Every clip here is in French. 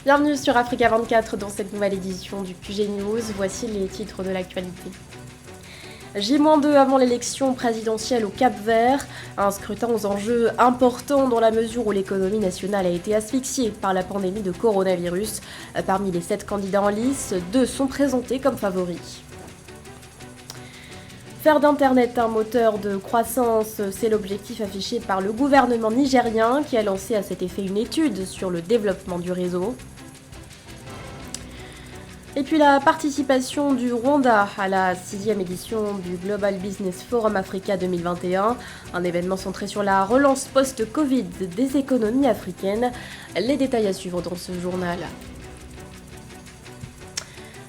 Bienvenue sur Africa 24 dans cette nouvelle édition du QG News. Voici les titres de l'actualité. J-2 avant l'élection présidentielle au Cap-Vert, un scrutin aux enjeux importants dans la mesure où l'économie nationale a été asphyxiée par la pandémie de coronavirus. Parmi les 7 candidats en lice, 2 sont présentés comme favoris. Faire d'Internet un moteur de croissance, c'est l'objectif affiché par le gouvernement nigérien qui a lancé à cet effet une étude sur le développement du réseau. Et puis la participation du Rwanda à la 6e édition du Global Business Forum Africa 2021, un événement centré sur la relance post-Covid des économies africaines. Les détails à suivre dans ce journal.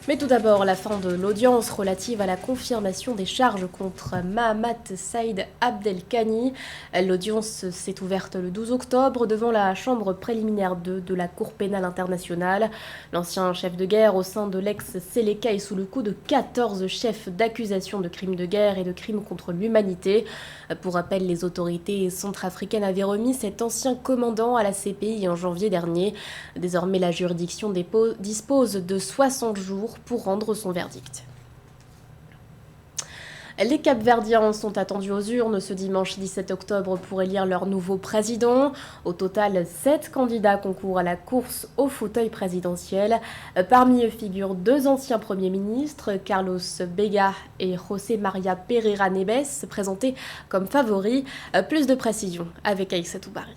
Mais tout d'abord, la fin de l'audience relative à la confirmation des charges contre Mahamat Saïd Abdelkani. L'audience s'est ouverte le 12 octobre devant la chambre préliminaire 2 de la Cour pénale internationale. L'ancien chef de guerre au sein de l'ex-Seleka est sous le coup de 14 chefs d'accusation de crimes de guerre et de crimes contre l'humanité. Pour rappel, les autorités centrafricaines avaient remis cet ancien commandant à la CPI en janvier dernier. Désormais, la juridiction dispose de 60 jours pour rendre son verdict. Les Cap-Verdiens sont attendus aux urnes ce dimanche 17 octobre pour élire leur nouveau président. Au total, 7 candidats concourent à la course au fauteuil présidentiel. Parmi eux figurent 2 anciens premiers ministres, Carlos Bega et José María Pereira Neves, présentés comme favoris. Plus de précisions avec Aïssatou Bari.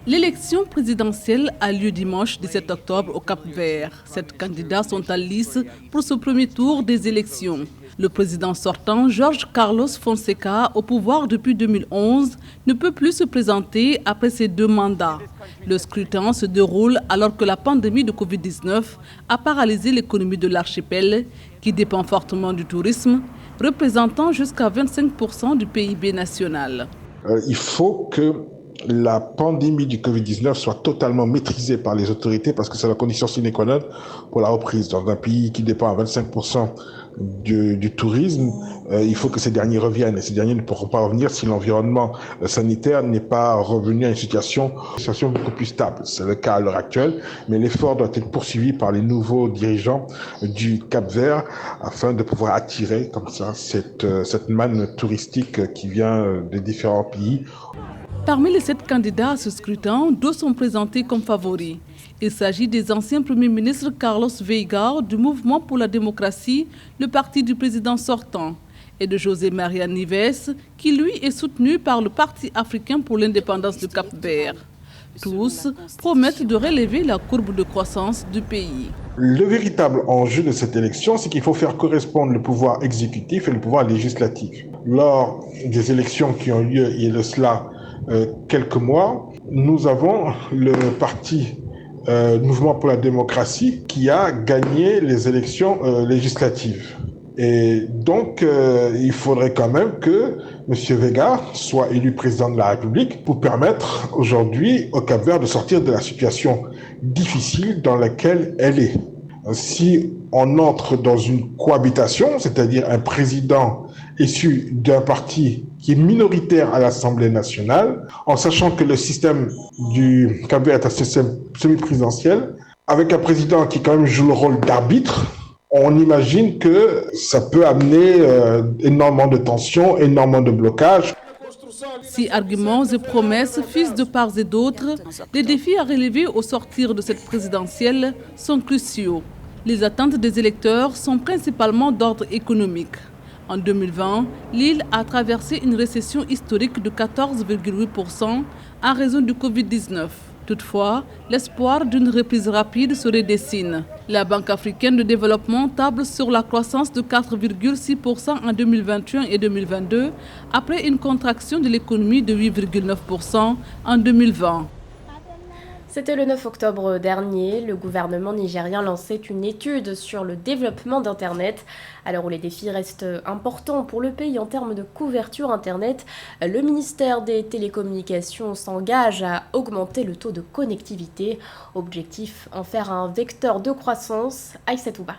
L'élection présidentielle a lieu dimanche 17 octobre au Cap-Vert. 7 candidats sont en lice pour ce premier tour des élections. Le président sortant, Jorge Carlos Fonseca, au pouvoir depuis 2011, ne peut plus se présenter après ses 2 mandats. Le scrutin se déroule alors que la pandémie de Covid-19 a paralysé l'économie de l'archipel, qui dépend fortement du tourisme, représentant jusqu'à 25% du PIB national. Il faut que la pandémie du Covid-19 soit totalement maîtrisée par les autorités parce que c'est la condition sine qua non pour la reprise. Dans un pays qui dépend à 25% du tourisme, il faut que ces derniers reviennent. Et ces derniers ne pourront pas revenir si l'environnement sanitaire n'est pas revenu à une situation beaucoup plus stable. C'est le cas à l'heure actuelle, mais l'effort doit être poursuivi par les nouveaux dirigeants du Cap-Vert afin de pouvoir attirer comme ça cette manne touristique qui vient des différents pays. Parmi les 7 candidats à ce scrutin, 2 sont présentés comme favoris. Il s'agit des anciens premiers ministres Carlos Veiga du Mouvement pour la démocratie, le parti du président sortant, et de José María Neves, qui lui est soutenu par le Parti africain pour l'indépendance du Cap-Vert. Tous promettent de relever la courbe de croissance du pays. Le véritable enjeu de cette élection, c'est qu'il faut faire correspondre le pouvoir exécutif et le pouvoir législatif. Lors des élections qui ont lieu il y a de cela quelques mois, nous avons le parti Mouvement pour la démocratie qui a gagné les élections législatives. Et donc, il faudrait quand même que M. Vega soit élu président de la République pour permettre aujourd'hui au Cap-Vert de sortir de la situation difficile dans laquelle elle est. Si on entre dans une cohabitation, c'est-à-dire un président issu d'un parti qui est minoritaire à l'Assemblée nationale, en sachant que le système du Cap-Vert est un système semi-présidentiel, avec un président qui quand même joue le rôle d'arbitre, on imagine que ça peut amener énormément de tensions, énormément de blocages. Si arguments et promesses fusent de part et d'autre, les défis à relever au sortir de cette présidentielle sont cruciaux. Les attentes des électeurs sont principalement d'ordre économique. En 2020, l'île a traversé une récession historique de 14,8% en raison du Covid-19. Toutefois, l'espoir d'une reprise rapide se redessine. La Banque africaine de développement table sur la croissance de 4,6% en 2021 et 2022, après une contraction de l'économie de 8,9% en 2020. C'était le 9 octobre dernier. Le gouvernement nigérien lançait une étude sur le développement d'Internet. À l'heure où les défis restent importants pour le pays en termes de couverture Internet, le ministère des Télécommunications s'engage à augmenter le taux de connectivité. Objectif, en faire un vecteur de croissance. Aïssatou Bari.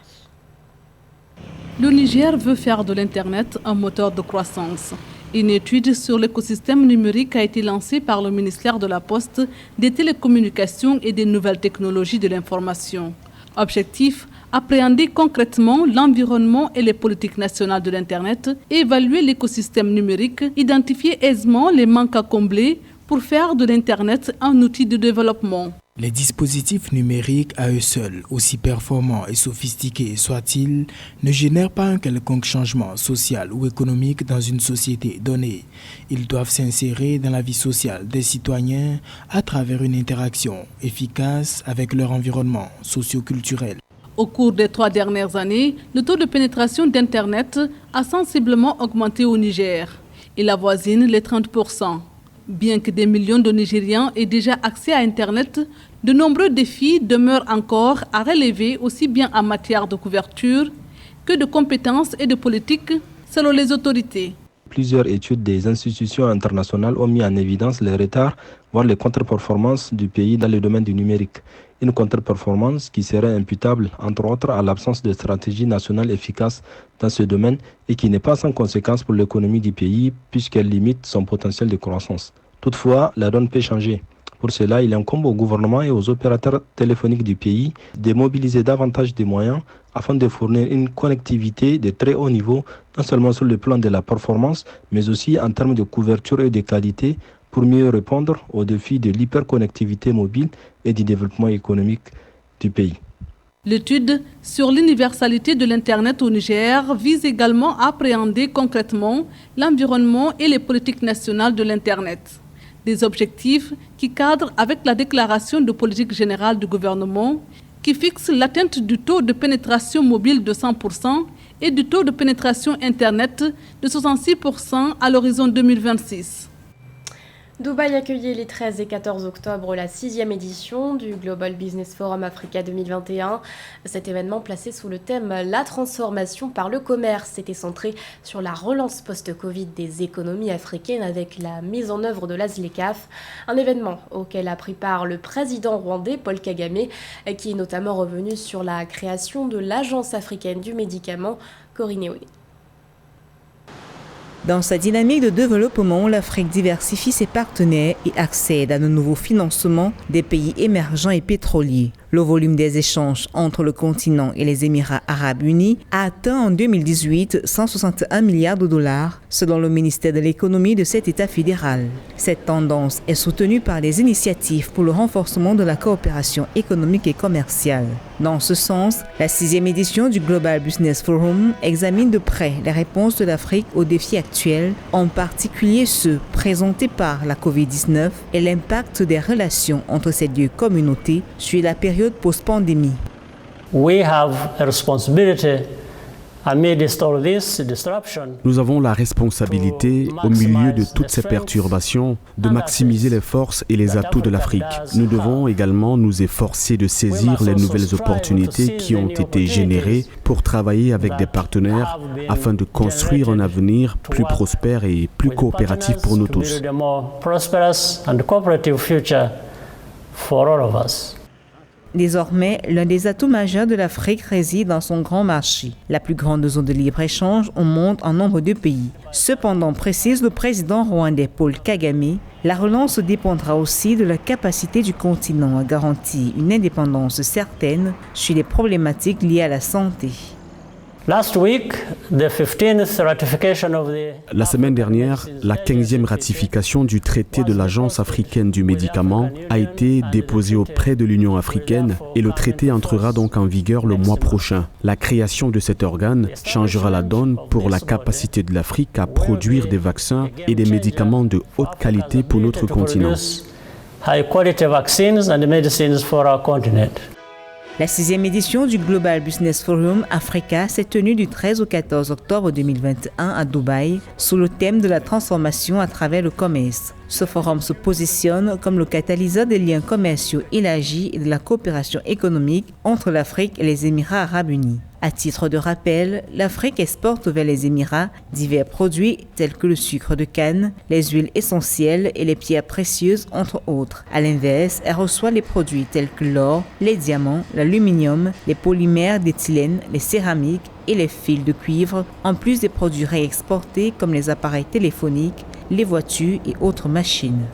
Le Niger veut faire de l'Internet un moteur de croissance. Une étude sur l'écosystème numérique a été lancée par le ministère de la Poste, des Télécommunications et des Nouvelles Technologies de l'Information. Objectif, appréhender concrètement l'environnement et les politiques nationales de l'Internet, évaluer l'écosystème numérique, identifier aisément les manques à combler pour faire de l'Internet un outil de développement. Les dispositifs numériques à eux seuls, aussi performants et sophistiqués soient-ils, ne génèrent pas un quelconque changement social ou économique dans une société donnée. Ils doivent s'insérer dans la vie sociale des citoyens à travers une interaction efficace avec leur environnement socio-culturel. Au cours des 3 dernières années, le taux de pénétration d'Internet a sensiblement augmenté au Niger. Il avoisine les 30%. Bien que des millions de Nigérians aient déjà accès à Internet, de nombreux défis demeurent encore à relever aussi bien en matière de couverture que de compétences et de politique selon les autorités. Plusieurs études des institutions internationales ont mis en évidence les retards, voire les contre-performances du pays dans le domaine du numérique. Une contre-performance qui serait imputable, entre autres, à l'absence de stratégie nationale efficace dans ce domaine et qui n'est pas sans conséquence pour l'économie du pays puisqu'elle limite son potentiel de croissance. Toutefois, la donne peut changer. Pour cela, il incombe au gouvernement et aux opérateurs téléphoniques du pays de mobiliser davantage de moyens afin de fournir une connectivité de très haut niveau, non seulement sur le plan de la performance, mais aussi en termes de couverture et de qualité, pour mieux répondre aux défis de l'hyperconnectivité mobile et du développement économique du pays. L'étude sur l'universalité de l'Internet au Niger vise également à appréhender concrètement l'environnement et les politiques nationales de l'Internet. Des objectifs qui cadrent avec la déclaration de politique générale du gouvernement qui fixe l'atteinte du taux de pénétration mobile de 100% et du taux de pénétration Internet de 66% à l'horizon 2026. Dubaï accueillait les 13 et 14 octobre la 6e édition du Global Business Forum Africa 2021. Cet événement placé sous le thème « La transformation par le commerce » était centré sur la relance post-Covid des économies africaines avec la mise en œuvre de l'ASLECAF, un événement auquel a pris part le président rwandais Paul Kagame, qui est notamment revenu sur la création de l'Agence africaine du médicament, Corinne Eoné. Dans sa dynamique de développement, l'Afrique diversifie ses partenaires et accède à de nouveaux financements des pays émergents et pétroliers. Le volume des échanges entre le continent et les Émirats arabes unis a atteint en 2018 161 milliards de dollars, selon le ministère de l'économie de cet État fédéral. Cette tendance est soutenue par les initiatives pour le renforcement de la coopération économique et commerciale. Dans ce sens, la 6e édition du Global Business Forum examine de près les réponses de l'Afrique aux défis actuels, en particulier ceux présentés par la COVID-19 et l'impact des relations entre ces deux communautés sur la période post-pandémie. Nous avons la responsabilité, au milieu de toutes ces perturbations, de maximiser les forces et les atouts de l'Afrique. Nous devons également nous efforcer de saisir les nouvelles opportunités qui ont été générées pour travailler avec des partenaires afin de construire un avenir plus prospère et plus coopératif pour nous tous. Désormais, l'un des atouts majeurs de l'Afrique réside dans son grand marché, la plus grande zone de libre-échange au monde en nombre de pays. Cependant, précise le président rwandais Paul Kagame, la relance dépendra aussi de la capacité du continent à garantir une indépendance certaine sur les problématiques liées à la santé. La semaine dernière, la 15e ratification du traité de l'Agence africaine du médicament a été déposée auprès de l'Union africaine et le traité entrera donc en vigueur le mois prochain. La création de cet organe changera la donne pour la capacité de l'Afrique à produire des vaccins et des médicaments de haute qualité pour notre continent. La 6e édition du Global Business Forum Africa s'est tenue du 13 au 14 octobre 2021 à Dubaï sous le thème de la transformation à travers le commerce. Ce forum se positionne comme le catalyseur des liens commerciaux élargis et de la coopération économique entre l'Afrique et les Émirats arabes unis. À titre de rappel, l'Afrique exporte vers les Émirats divers produits tels que le sucre de canne, les huiles essentielles et les pierres précieuses, entre autres. À l'inverse, elle reçoit les produits tels que l'or, les diamants, l'aluminium, les polymères d'éthylène, les céramiques et les fils de cuivre, en plus des produits réexportés comme les appareils téléphoniques, les voitures et autres machines.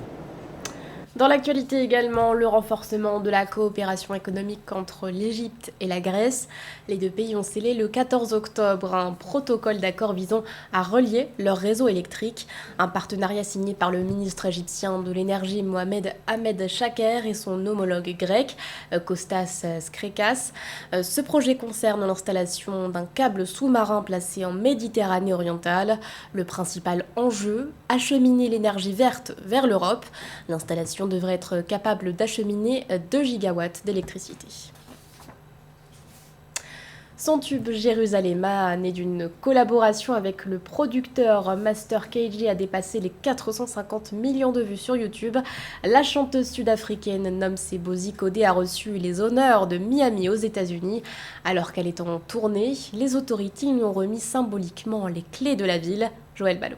Dans l'actualité également, le renforcement de la coopération économique entre l'Égypte et la Grèce. Les deux pays ont scellé le 14 octobre un protocole d'accord visant à relier leur réseau électrique. Un partenariat signé par le ministre égyptien de l'énergie Mohamed Ahmed Shaker et son homologue grec, Kostas Skrekas. Ce projet concerne l'installation d'un câble sous-marin placé en Méditerranée orientale. Le principal enjeu, acheminer l'énergie verte vers l'Europe. L'installation devrait être capable d'acheminer 2 gigawatts d'électricité. Son tube Jérusalema, né d'une collaboration avec le producteur Master KG, a dépassé les 450 millions de vues sur YouTube. La chanteuse sud-africaine Nomcebo Zikode a reçu les honneurs de Miami aux États-Unis. Alors qu'elle est en tournée, les autorités lui ont remis symboliquement les clés de la ville. Joël Ballot.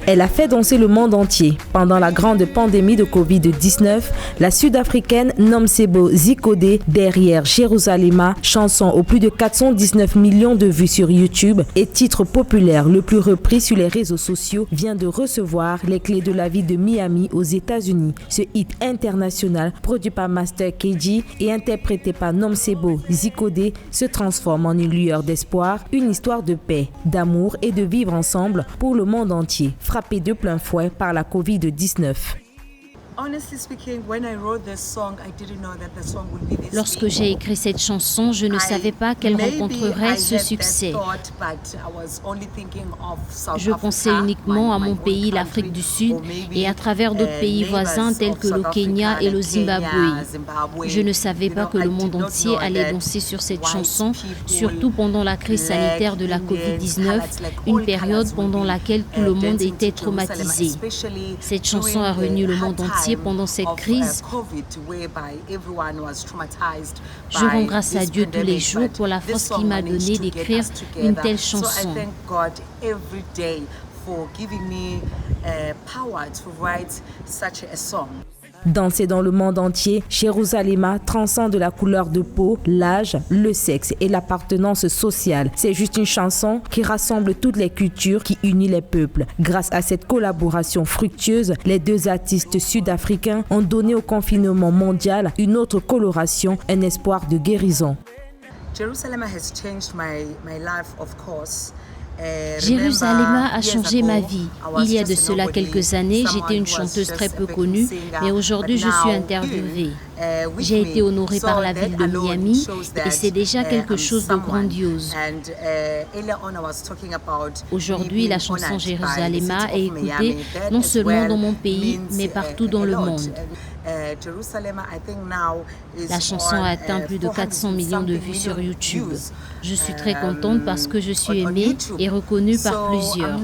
Elle a fait danser le monde entier. Pendant la grande pandémie de Covid-19, la Sud-Africaine Nomcebo Zikode, derrière Jérusalema, chanson aux plus de 419 millions de vues sur YouTube et titre populaire le plus repris sur les réseaux sociaux, vient de recevoir les clés de la ville de Miami aux États-Unis. Ce hit international, produit par Master KG et interprété par Nomcebo Zikode, se transforme en une lueur d'espoir, une histoire de paix, d'amour et de vivre ensemble pour le monde entier, frappé de plein fouet par la Covid-19. Lorsque j'ai écrit cette chanson, je ne savais pas qu'elle rencontrerait ce succès. Je pensais uniquement à mon pays, l'Afrique du Sud, et à travers d'autres pays voisins tels que le Kenya et le Zimbabwe. Je ne savais pas que le monde entier allait danser sur cette chanson, surtout pendant la crise sanitaire de la Covid-19, une période pendant laquelle tout le monde était traumatisé. Cette chanson a réuni le monde entier pendant cette crise. Je rends grâce à Dieu tous les jours pour la force qu'il m'a donnée d'écrire une telle chanson. Dansée dans le monde entier, Jérusalema transcende la couleur de peau, l'âge, le sexe et l'appartenance sociale. C'est juste une chanson qui rassemble toutes les cultures, qui unit les peuples. Grâce à cette collaboration fructueuse, les deux artistes sud-africains ont donné au confinement mondial une autre coloration, un espoir de guérison. Jérusalema a changé ma vie. Il y a de cela quelques années, j'étais une chanteuse très peu connue, mais aujourd'hui je suis interviewée. J'ai été honorée par la ville de Miami et c'est déjà quelque chose de grandiose. Aujourd'hui, la chanson Jérusalema est écoutée non seulement dans mon pays, mais partout dans le monde. La chanson a atteint plus de 400 millions de vues sur YouTube. Je suis très contente parce que je suis aimée et reconnue par plusieurs.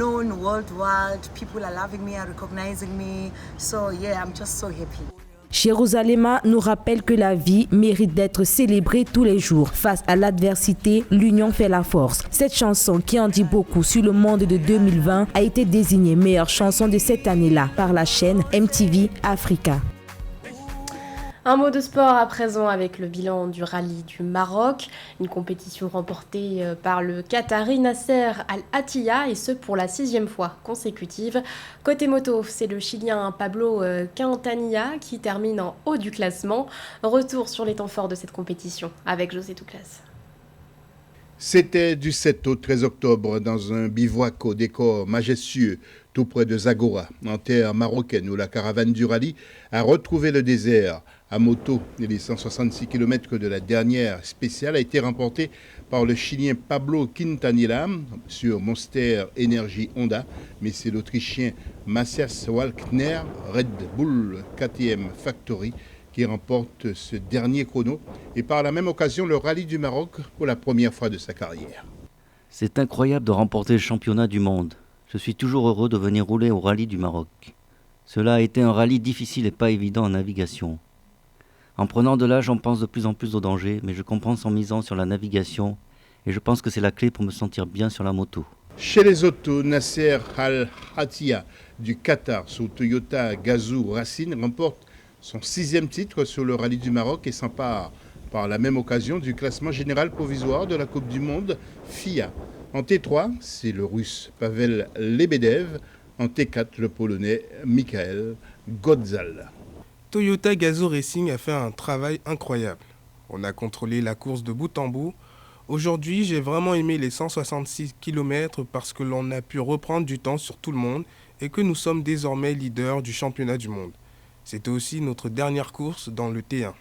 Jérusalema nous rappelle que la vie mérite d'être célébrée tous les jours. Face à l'adversité, l'union fait la force. Cette chanson, qui en dit beaucoup sur le monde de 2020, a été désignée meilleure chanson de cette année-là par la chaîne MTV Africa. Un mot de sport à présent avec le bilan du rallye du Maroc, une compétition remportée par le Qatari Nasser Al-Attiyah et ce pour la 6e fois consécutive. Côté moto, c'est le Chilien Pablo Quintanilla qui termine en haut du classement. Retour sur les temps forts de cette compétition avec José Touclas. C'était du 7 au 13 octobre dans un bivouac au décor majestueux tout près de Zagora, en terre marocaine, où la caravane du rallye a retrouvé le désert. À moto, les 166 km de la dernière spéciale a été remportée par le Chilien Pablo Quintanilla sur Monster Energy Honda, mais c'est l'Autrichien Matthias Walkner, Red Bull KTM Factory, qui remporte ce dernier chrono et par la même occasion le rallye du Maroc pour la première fois de sa carrière. C'est incroyable de remporter le championnat du monde. Je suis toujours heureux de venir rouler au rallye du Maroc. Cela a été un rallye difficile et pas évident en navigation. En prenant de l'âge, on pense de plus en plus au danger, mais je compense en misant sur la navigation et je pense que c'est la clé pour me sentir bien sur la moto. Chez les autos, Nasser Al-Attiyah du Qatar sous Toyota Gazoo Racing remporte son 6e titre sur le rallye du Maroc et s'empare par la même occasion du classement général provisoire de la Coupe du Monde FIA. En T3, c'est le Russe Pavel Lebedev. En T4, le Polonais Michael Godzal. Toyota Gazoo Racing a fait un travail incroyable. On a contrôlé la course de bout en bout. Aujourd'hui, j'ai vraiment aimé les 166 km parce que l'on a pu reprendre du temps sur tout le monde et que nous sommes désormais leaders du championnat du monde. C'était aussi notre dernière course dans le T1.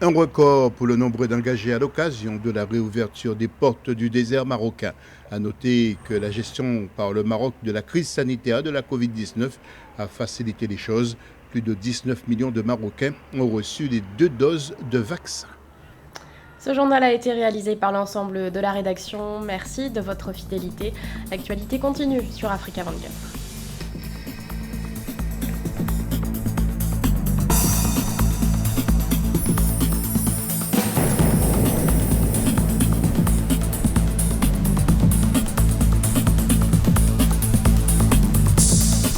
Un record pour le nombre d'engagés à l'occasion de la réouverture des portes du désert marocain. À noter que la gestion par le Maroc de la crise sanitaire de la Covid-19 a facilité les choses. Plus de 19 millions de Marocains ont reçu les 2 doses de vaccin. Ce journal a été réalisé par l'ensemble de la rédaction. Merci de votre fidélité. L'actualité continue sur Africa 24.